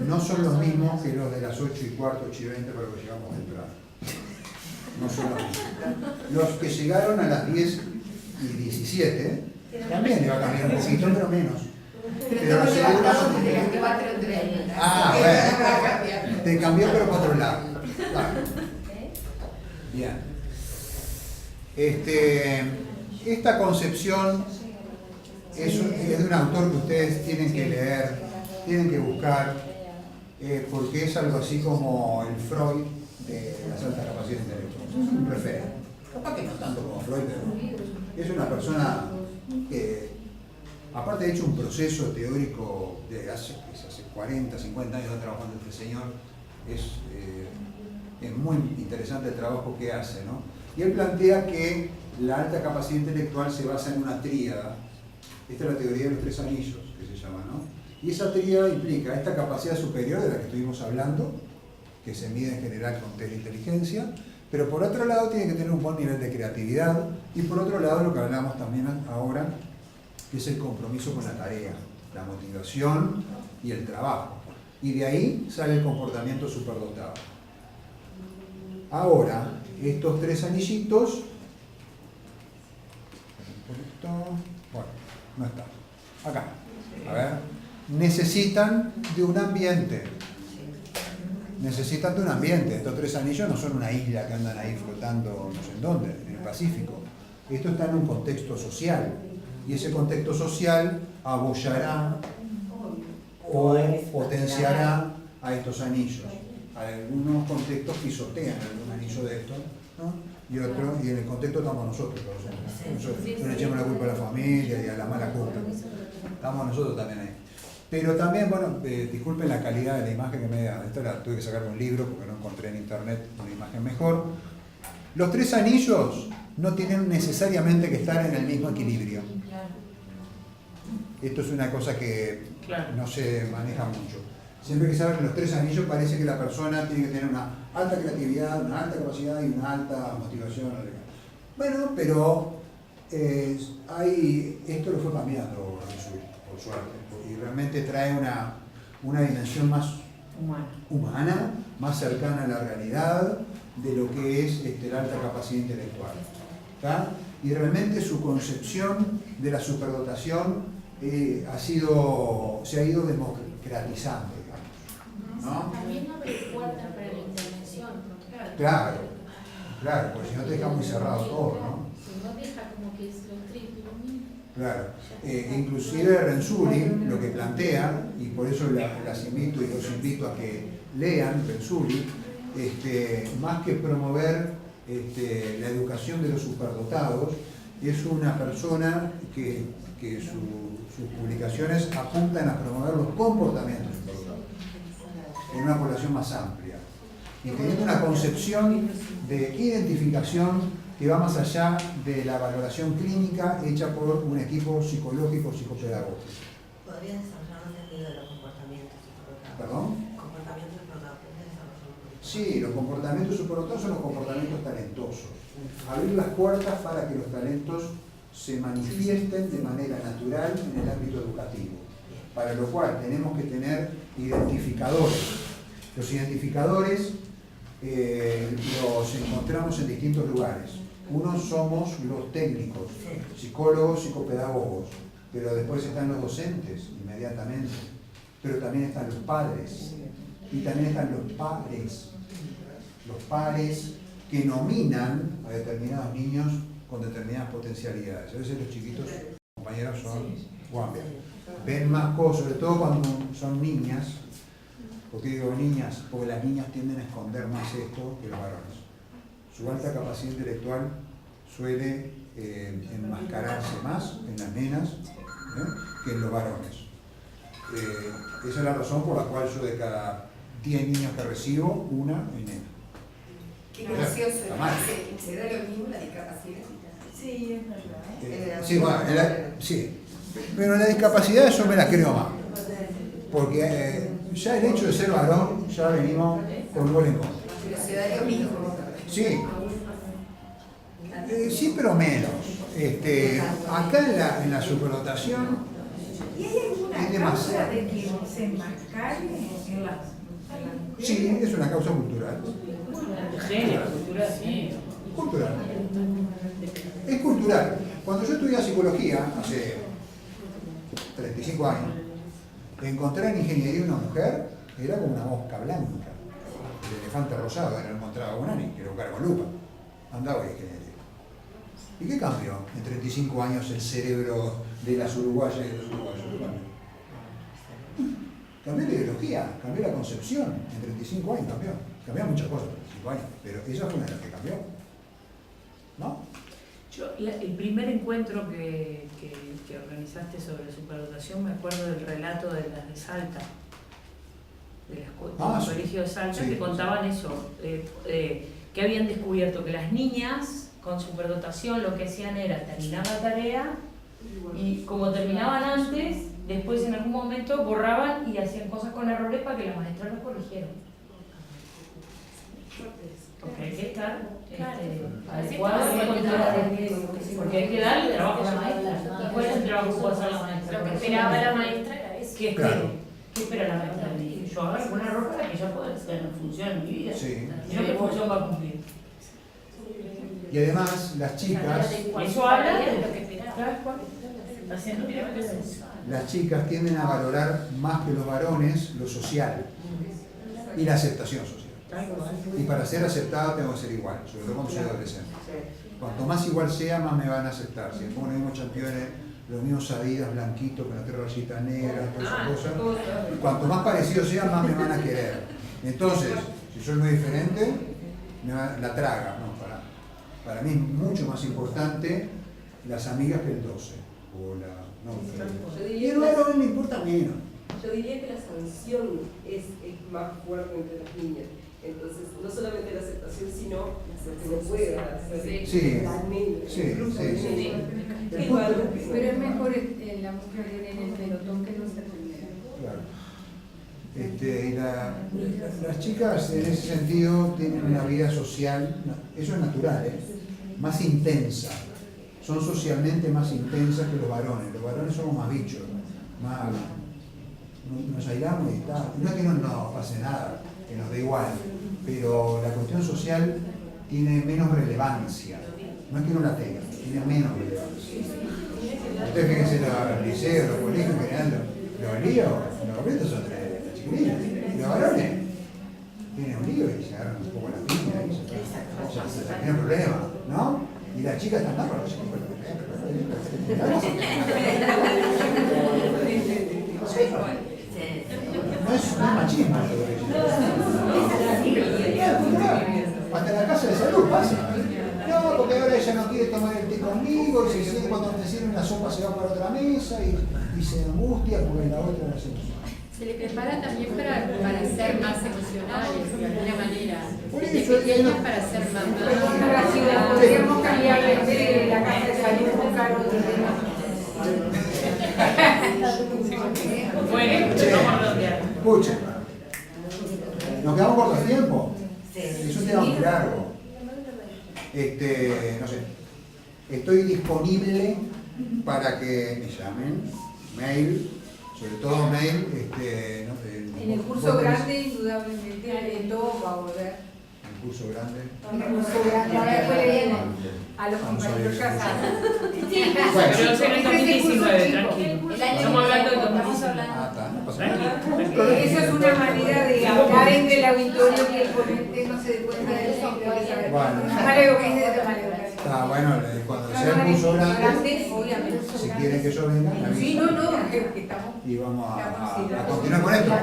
no son los mismos que los de las 8:15, 8:20 para lo que llegamos temprano. No son los mismos. Los que llegaron a las 10:17 también le va a cambiar un poquito, pero menos. Pero los cerebros son... bueno, te cambió pero para otro lado. Claro. Bien. Esta concepción es de un autor que ustedes tienen que leer, tienen que buscar, porque es algo así como el Freud de las altas capacidades intelectuales. Es un referente. Capaz que no tanto como Freud, pero es una persona que, aparte de hecho un proceso teórico de hace 40, 50 años trabajando este señor, es muy interesante el trabajo que hace, ¿no? Y él plantea que la alta capacidad intelectual se basa en una tríada. Esta es la teoría de los 3 anillos, que se llama, ¿no? Y esa tríada implica esta capacidad superior de la que estuvimos hablando, que se mide en general con test de inteligencia, pero por otro lado tiene que tener un buen nivel de creatividad, y por otro lado lo que hablamos también ahora, que es el compromiso con la tarea, la motivación y el trabajo. Y de ahí sale el comportamiento superdotado. Ahora, estos 3 anillitos Bueno, no está. Acá. A ver. Necesitan de un ambiente. Necesitan de un ambiente. Estos 3 anillos no son una isla que andan ahí flotando no sé en dónde, en el Pacífico. Esto está en un contexto social. Y ese contexto social abollará o potenciará a estos anillos. Algunos contextos pisotean algún anillo de estos, ¿no? Y otros, y en el contexto estamos nosotros, no le echemos la culpa a la familia y a la mala culpa. Estamos nosotros también ahí. Pero también, bueno, disculpen la calidad de la imagen que me da. Esta la tuve que sacar de un libro porque no encontré en internet una imagen mejor. Los 3 anillos no tienen necesariamente que estar en el mismo equilibrio. Esto es una cosa que no se maneja mucho. Siempre que se hablan los 3 anillos parece que la persona tiene que tener una alta creatividad, una alta capacidad y una alta motivación. Bueno, pero esto lo fue cambiando, por suerte, y realmente trae una dimensión más humana, más cercana a la realidad de lo que es la alta capacidad intelectual. ¿Está? Y realmente su concepción de la superdotación se ha ido democratizando, digamos, ¿no? También abre puertas para la intervención. Claro, porque si no te deja muy cerrado todo, ¿no? Si no deja como que es lo triple. Claro, inclusive Renzulli lo que plantea, y por eso las invito y los invito a que lean Renzulli, más que promover la educación de los superdotados, es una persona que sus publicaciones apuntan a promover los comportamientos superdotados en una población más amplia y teniendo una concepción de identificación que va más allá de la valoración clínica hecha por un equipo psicológico psicopedagógico. ¿Podrías desarrollar un sentido de los comportamientos superdotados? ¿Perdón? ¿Comportamientos superdotados? ¿Puedes desarrollar un poquito? Sí, los comportamientos superdotados son los comportamientos talentosos. Abrir las puertas para que los talentos se manifiesten de manera natural en el ámbito educativo. Para lo cual tenemos que tener identificadores. Los identificadores los encontramos en distintos lugares. Unos somos los técnicos, psicólogos, psicopedagogos, pero después están los docentes inmediatamente, pero también están los padres y también están los padres que nominan a determinados niños con determinadas potencialidades. A veces los chiquitos, compañeros, son guapios, ven más cosas, sobre todo cuando son niñas. ¿Por qué digo niñas? Porque las niñas tienden a esconder más esto que los varones. Su alta capacidad intelectual suele enmascararse más en las nenas que en los varones. Esa es la razón por la cual yo de cada 10 niños que recibo, una es nena. Qué gracioso, se da lo mismo la discapacidad. Sí, es verdad. Sí, bueno, sí. Pero la discapacidad yo me la creo más. Porque ya el hecho de ser varón, ya venimos con gol en contra. Pero se da lo mismo. Sí. Sí, pero menos. Acá en la superdotación ¿Y hay alguna causa de que se enmascare en las mujeres? sí, es una causa cultural. De género, cultural, sí. Cultural. Es cultural. Cuando yo estudiaba psicología, hace 35 años, encontrar en ingeniería una mujer era como una mosca blanca. El elefante rosado, no encontraba con nadie, que lo buscara con lupa. Andaba en ingeniería. ¿Y qué cambió en 35 años el cerebro de las uruguayas y de los uruguayos? ¿Qué cambió? Cambió la ideología, cambió la concepción. En 35 años cambió. Cambiaron muchas cosas en 35 años, pero esa fue una de las que cambió. ¿No? El primer encuentro que organizaste sobre superdotación, me acuerdo del relato de las de Salta, del colegio de Salta, sí, que contaban eso, que habían descubierto que las niñas con superdotación lo que hacían era terminar la tarea y como terminaban antes, después en algún momento borraban y hacían cosas con errores para que la maestra los corrigieran. Porque hay que estar adecuado porque hay que darle trabajo a la maestra. ¿Y cuál es el trabajo que puede hacer la maestra? Lo que esperaba la maestra era eso. ¿Qué espera la maestra? Yo hago alguna error para que ella pueda hacer en función en mi vida. Sí. ¿Y yo qué función va a cumplir? Y además, las chicas... Eso habla de lo que esperaba. Las chicas tienden a valorar más que los varones lo social y la aceptación social. Y para ser aceptado tengo que ser igual, sobre todo cuando soy adolescente. Cuanto más igual sea, más me van a aceptar. Si pongo los mismos championes, los mismos Adidas blanquitos con las 3 rayitas negras, todas esas cosas, cuanto más parecido sea, más me van a querer. Entonces, si soy muy diferente, la traga. No, para mí es mucho más importante las amigas que el 12. O la, no, y el varón me importa menos. Yo diría que la sanción es más fuerte entre las niñas. Entonces, no solamente la aceptación, sino lo que no pueda hacer la nena, incluso el nene. Pero es mejor la mujer en el pelotón que no ser primera. Claro. Las chicas en ese sentido tienen una vida social, eso es natural, más intensa. Son socialmente más intensas que los varones. Los varones somos más bichos, más nos aislamos y tal. No es que no nos pase nada, que nos dé igual, pero la cuestión social tiene menos relevancia. No es que no la tenga, tiene menos relevancia. Ustedes fíjense en los liceos, los colegios en general, los líos, los completos son de las chiquillas. Y los varones tienen un lío y se agarran un poco la piña y se tiene un problema, ¿no? Y las chicas están más con los chicos. No es machismo. Hasta en la casa de salud pasa. No, porque ahora ella no quiere tomar el té conmigo y cuando te sirve una sopa se va para otra mesa y se angustia porque la otra no se usa. Se le prepara también para ser más emocionales, de alguna manera. Por Desde eso, pequeñas para ser más. Podríamos cambiar en vez de la casa de salud, buscar otro tema. Bueno, escuchen, nos quedamos cortos de tiempo. Es un tema muy largo. No sé. Estoy disponible para que me llamen, mail, sobre todo mail. En el curso grande, indudablemente, todo va a volver. El curso grande. El curso grande, ahora después le vienen a los compañeros ya saben. Pero ese no es 2019, tranquilo. Estamos hablando del 2019. Eso es una manera de hablar entre el auditorio y el ponente, no se dé cuenta de eso. Está bueno, cuando sea el curso grande, si quieren que yo venga, me avisen. Sí, no, estamos. Y vamos a continuar con esto.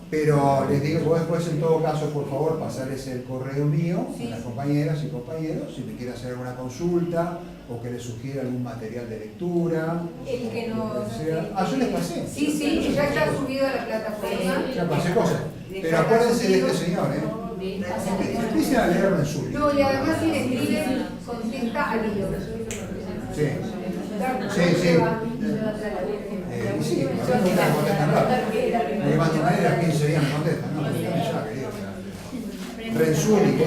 Pero les digo, vos después en todo caso, por favor, pasarles el correo mío a las compañeras y compañeros, si me quieren hacer alguna consulta o que les sugiera algún material de lectura. El que no... yo les pasé. Sí, ya está subido a la plataforma. Ya pasé cosas. Pero acuérdense de este señor, Empiecen a leerlo en suyo. No, y además si le escriben, contesta al hilo. Sí. Sí, me contestan rápido. Me mando una manera 15 días me contestan, ¿no? Renzulli, que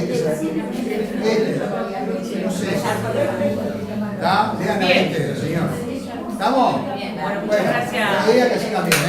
no sé. Lean a señor. ¿Estamos? Bien, bueno, muchas gracias. Que sigan bien,